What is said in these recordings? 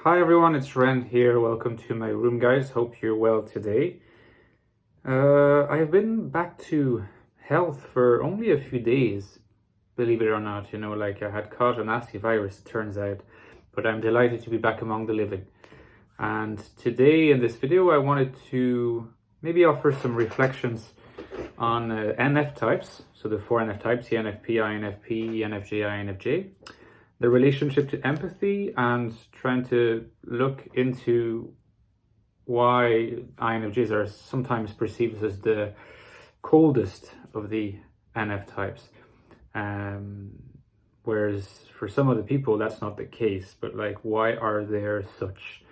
Hi everyone, it's Ren here. Welcome to my room, guys. Hope you're well today. I have been back to health for only a few days, believe it or not. Like I had caught a nasty virus, it turns out, but I'm delighted to be back among the living. And today in this video, I wanted to maybe offer some reflections on NF types. So the four NF types, ENFP, INFP, ENFJ, INFJ. The relationship to empathy and trying to look into why INFJs are sometimes perceived as the coldest of the NF types. Whereas for some other people, that's not the case. But like, why are there such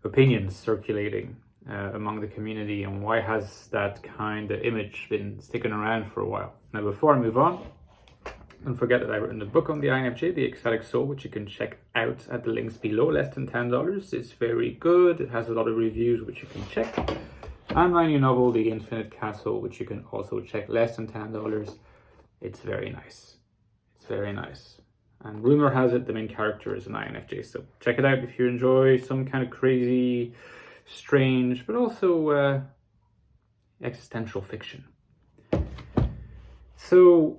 opinions circulating among the community, and why has that kind of image been sticking around for a while? Now, before I move on, don't forget that I've written a book on the INFJ, The Ecstatic Soul, which you can check out at the links below, less than $10. It's very good. It has a lot of reviews, which you can check. And my new novel, The Infinite Castle, which you can also check, less than $10. It's very nice. It's very nice. And rumor has it the main character is an INFJ. So check it out if you enjoy some kind of crazy, strange, but also existential fiction. So,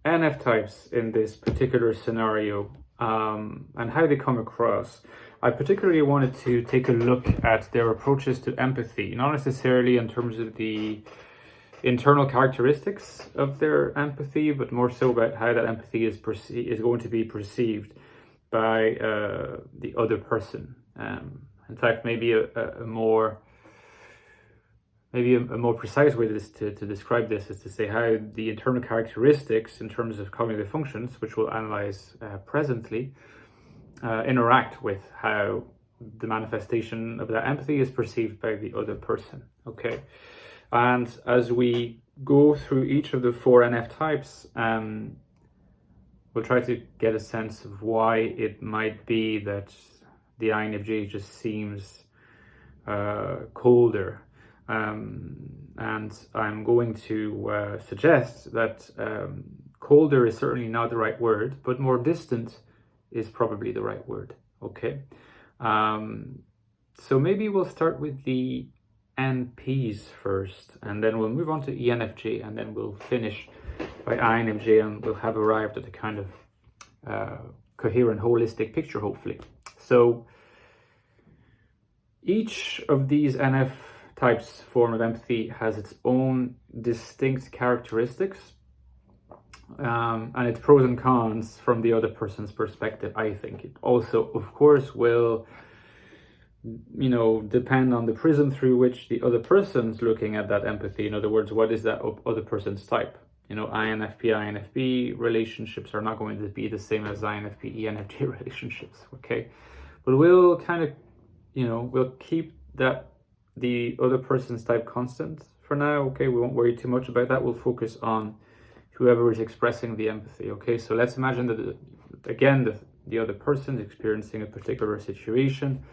NF types in this particular scenario and how they come across. I particularly wanted to take a look at their approaches to empathy, not necessarily in terms of the internal characteristics of their empathy, but more so about how that empathy is going to be perceived by the other person. In fact, maybe a more precise way to describe this is to say how the internal characteristics in terms of cognitive functions, which we'll analyze presently, interact with how the manifestation of that empathy is perceived by the other person. Okay, and as we go through each of the four NF types, we'll try to get a sense of why it might be that the INFJ just seems colder. And I'm going to suggest that colder is certainly not the right word, but more distant is probably the right word. Okay. So maybe we'll start with the NPs first, and then we'll move on to ENFJ, and then we'll finish by INFJ, and we'll have arrived at a kind of coherent, holistic picture, hopefully. So each of these NF types form of empathy has its own distinct characteristics and its pros and cons from the other person's perspective. I think it also, of course, will depend on the prism through which the other person's looking at that empathy. In other words, what is that other person's type? INFP relationships are not going to be the same as INFP ENFJ relationships. Okay, but we'll kind of we'll keep that the other person's type constant for now. Okay, we won't worry too much about that. We'll focus on whoever is expressing the empathy. Okay, so let's imagine that again the other person is experiencing a particular situation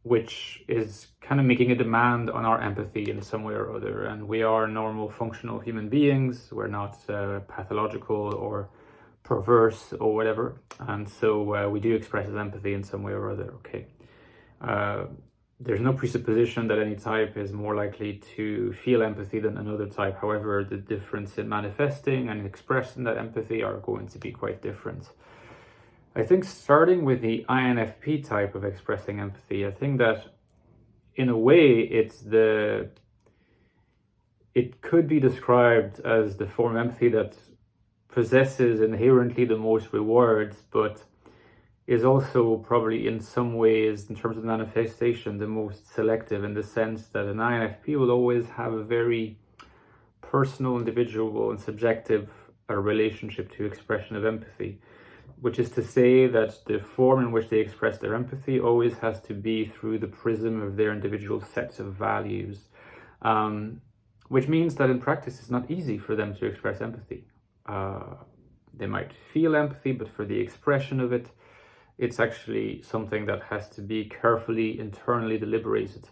which is kind of making a demand on our empathy in some way or other, and we are normal functional human beings. We're not pathological or perverse or whatever, and so we do express empathy in some way or other. Okay, there's no presupposition that any type is more likely to feel empathy than another type. However, the difference in manifesting and expressing that empathy are going to be quite different. I think starting with the INFP type of expressing empathy, I think that in a way it could be described as the form of empathy that possesses inherently the most rewards, but is also probably in some ways, in terms of manifestation, the most selective, in the sense that an INFP will always have a very personal, individual, and subjective relationship to expression of empathy, which is to say that the form in which they express their empathy always has to be through the prism of their individual sets of values, which means that in practice it's not easy for them to express empathy. They might feel empathy, but for the expression of it, it's actually something that has to be carefully internally deliberated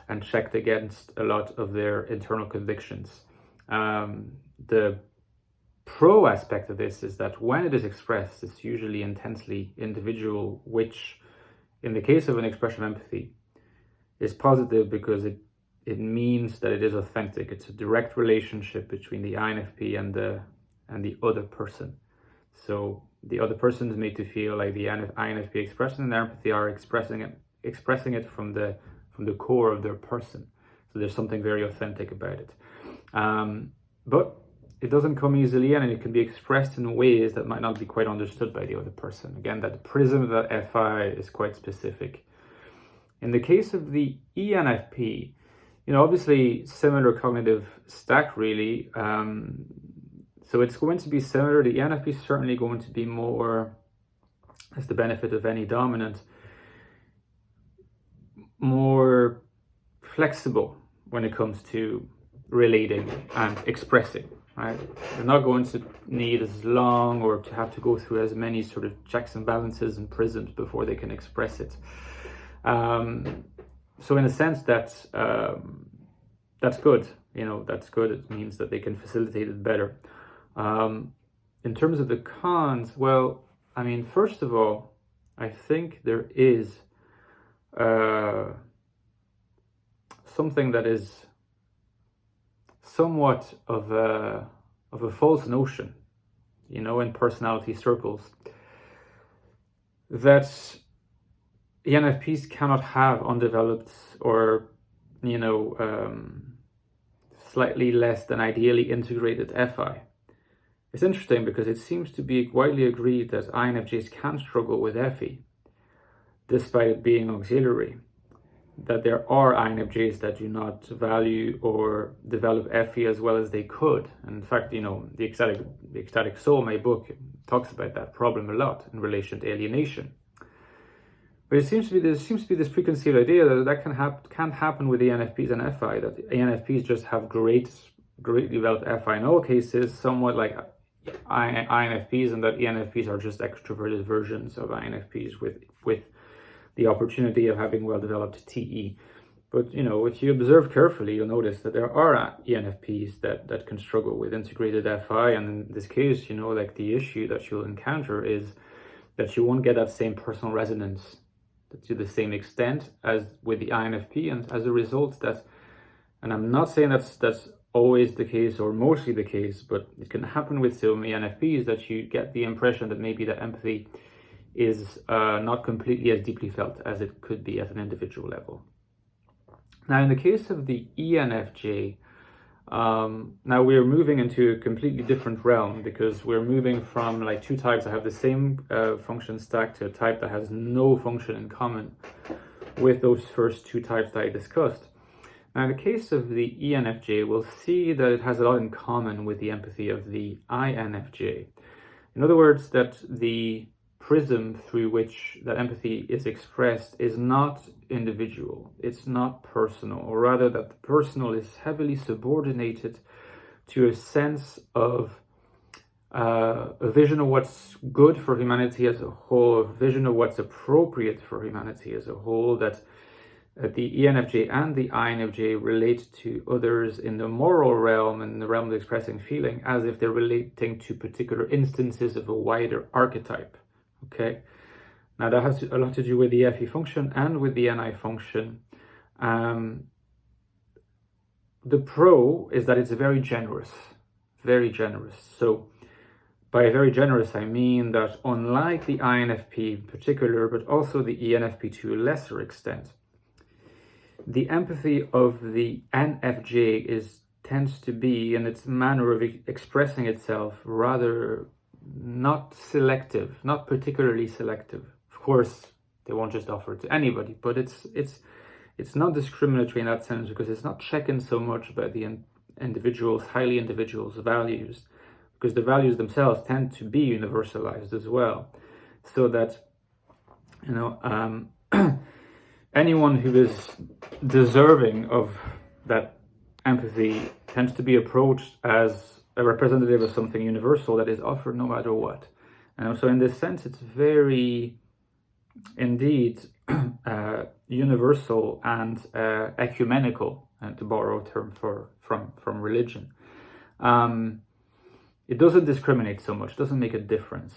and checked against a lot of their internal convictions. The pro aspect of this is that when it is expressed, it's usually intensely individual, which in the case of an expression of empathy is positive because it means that it is authentic. It's a direct relationship between the INFP and the other person. So the other person is made to feel like the INFP expression and empathy are expressing it from the core of their person. So there's something very authentic about it. But it doesn't come easily, and it can be expressed in ways that might not be quite understood by the other person. Again, that prism of that FI is quite specific. In the case of the ENFP, obviously similar cognitive stack really. So it's going to be similar. The ENFP is certainly going to be more, as the benefit of any dominant, more flexible when it comes to relating and expressing, right? They're not going to need as long or to have to go through as many sort of checks and balances and prisms before they can express it. So in a sense, that's good. That's good. It means that they can facilitate it better. In terms of the cons, well, I mean, first of all, I think there is something that is somewhat of a false notion, in personality circles, that ENFPs cannot have undeveloped or, slightly less than ideally integrated FI. It's interesting because it seems to be widely agreed that INFJs can struggle with FE, despite it being auxiliary. That there are INFJs that do not value or develop FE as well as they could. And in fact, the Ecstatic Soul, my book, talks about that problem a lot in relation to alienation. But there seems to be this preconceived idea that can happen with ENFPs and FI, that ENFPs just have great developed FI in all cases, somewhat like INFPs, and that ENFPs are just extroverted versions of INFPs with the opportunity of having well-developed TE. But, if you observe carefully, you'll notice that there are ENFPs that can struggle with integrated FI. And in this case, the issue that you'll encounter is that you won't get that same personal resonance to the same extent as with the INFP. And as a result, and I'm not saying that's always the case or mostly the case, but it can happen with some ENFPs that you get the impression that maybe that empathy is not completely as deeply felt as it could be at an individual level. Now, in the case of the ENFJ, now we're moving into a completely different realm, because we're moving from like two types that have the same function stack to a type that has no function in common with those first two types that I discussed. Now, in the case of the ENFJ, we'll see that it has a lot in common with the empathy of the INFJ. In other words, that the prism through which that empathy is expressed is not individual, it's not personal, or rather that the personal is heavily subordinated to a sense of a vision of what's good for humanity as a whole, a vision of what's appropriate for humanity as a whole, that the ENFJ and the INFJ relate to others in the moral realm and the realm of expressing feeling as if they're relating to particular instances of a wider archetype. Okay, now that has a lot to do with the FE function and with the NI function. The pro is that it's very generous, very generous. So by very generous, I mean that unlike the INFP in particular, but also the ENFP to a lesser extent, the empathy of the NFJ tends to be, in its manner of expressing itself, rather not selective, not particularly selective. Of course, they won't just offer it to anybody, but it's not discriminatory in that sense, because it's not checking so much about the highly individual's values, because the values themselves tend to be universalized as well. So that, anyone who is deserving of that empathy tends to be approached as a representative of something universal that is offered no matter what. And so in this sense, it's very, indeed, universal and ecumenical, to borrow a term from religion. it doesn't discriminate so much, doesn't make a difference.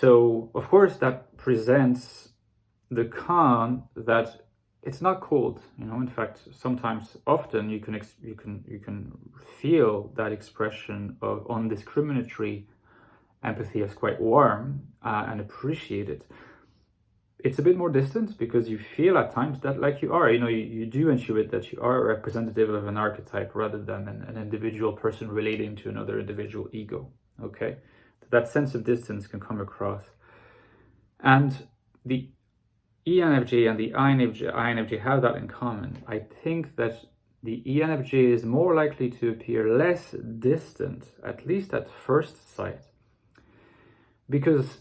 So of course that presents the con that it's not cold. In fact, sometimes, often, you can feel that expression of undiscriminatory empathy as quite warm and appreciated. It's a bit more distant because you feel at times that like you are, you do intuit that you are a representative of an archetype rather than an individual person relating to another individual ego. Okay, that sense of distance can come across, and the ENFJ and the INFJ have that in common. I think that the ENFJ is more likely to appear less distant, at least at first sight, because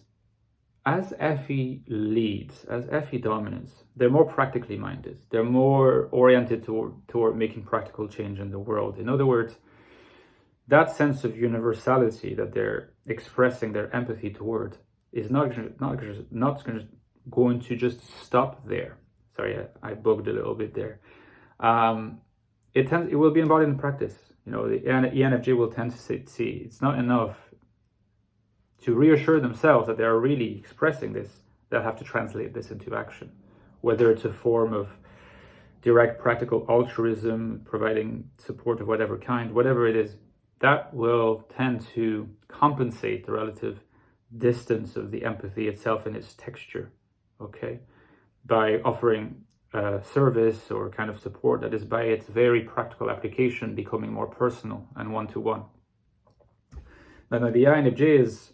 as FE leads, as FE dominance, they're more practically minded. They're more oriented toward making practical change in the world. In other words, that sense of universality that they're expressing their empathy toward is not going to just stop there. Sorry, I bugged a little bit there. It will be embodied in practice. The ENFJ will tend to see it's not enough to reassure themselves that they are really expressing this. They'll have to translate this into action, whether it's a form of direct practical altruism, providing support of whatever kind, whatever it is, that will tend to compensate the relative distance of the empathy itself in its texture, okay, by offering service or kind of support that is by its very practical application becoming more personal and one-to-one. Now the INFJ is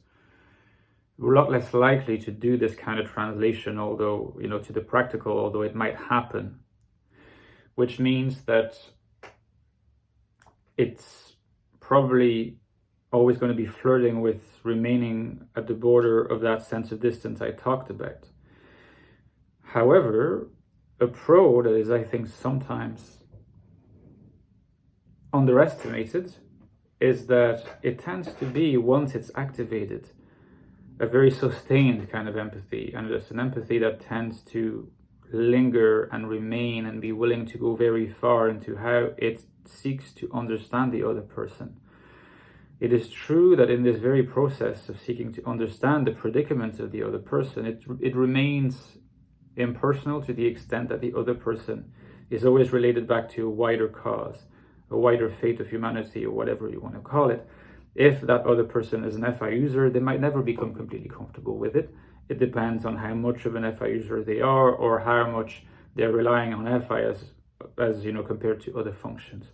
a lot less likely to do this kind of translation, although, to the practical, although it might happen, which means that it's probably always going to be flirting with remaining at the border of that sense of distance I talked about. However, a pro that is, I think, sometimes underestimated is that it tends to be, once it's activated, a very sustained kind of empathy, and it's an empathy that tends to linger and remain and be willing to go very far into how it seeks to understand the other person. It is true that in this very process of seeking to understand the predicament of the other person, it remains impersonal to the extent that the other person is always related back to a wider cause, a wider fate of humanity, or whatever you want to call it. If that other person is an FI user, they might never become completely comfortable with it. It depends on how much of an FI user they are, or how much they're relying on FI as compared to other functions.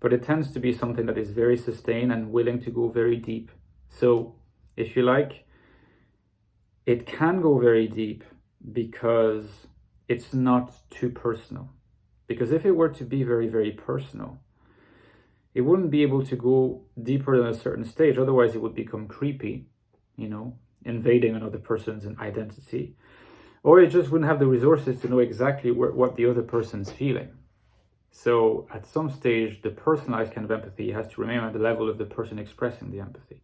But it tends to be something that is very sustained and willing to go very deep. So, if you like, it can go very deep because it's not too personal. Because if it were to be very, very personal, it wouldn't be able to go deeper than a certain stage. Otherwise, it would become creepy, invading another person's identity. Or it just wouldn't have the resources to know exactly what the other person's feeling. So at some stage, the personalized kind of empathy has to remain at the level of the person expressing the empathy.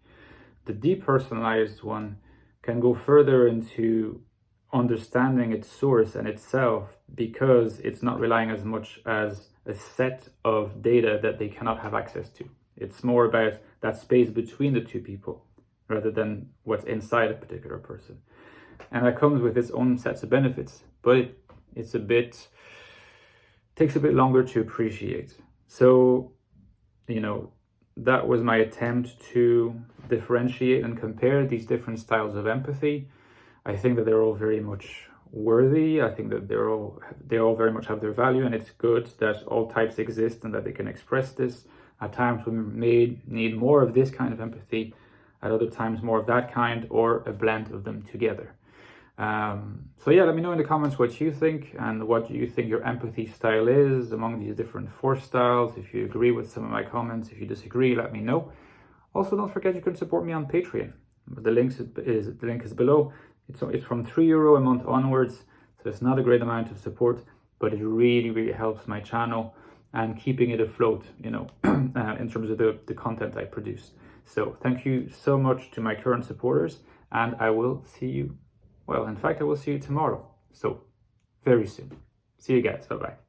The depersonalized one can go further into understanding its source and itself, because it's not relying as much as a set of data that they cannot have access to. It's more about that space between the two people rather than what's inside a particular person. And that comes with its own sets of benefits, but it's takes a bit longer to appreciate. So, that was my attempt to differentiate and compare these different styles of empathy. I think that they're all very much worthy. I think that they all very much have their value, and it's good that all types exist and that they can express this. At times we may need more of this kind of empathy, at other times more of that kind, or a blend of them together. So yeah, let me know in the comments what you think and what you think your empathy style is among these different 4 styles. If you agree with some of my comments, if you disagree, let me know. Also, don't forget you can support me on Patreon. The link is below. It's from €3 a month onwards, so it's not a great amount of support, but it really, really helps my channel and keeping it afloat, in terms of the content I produce. So thank you so much to my current supporters, and I will see you. Well, in fact, I will see you tomorrow. So very soon. See you guys. Bye-bye.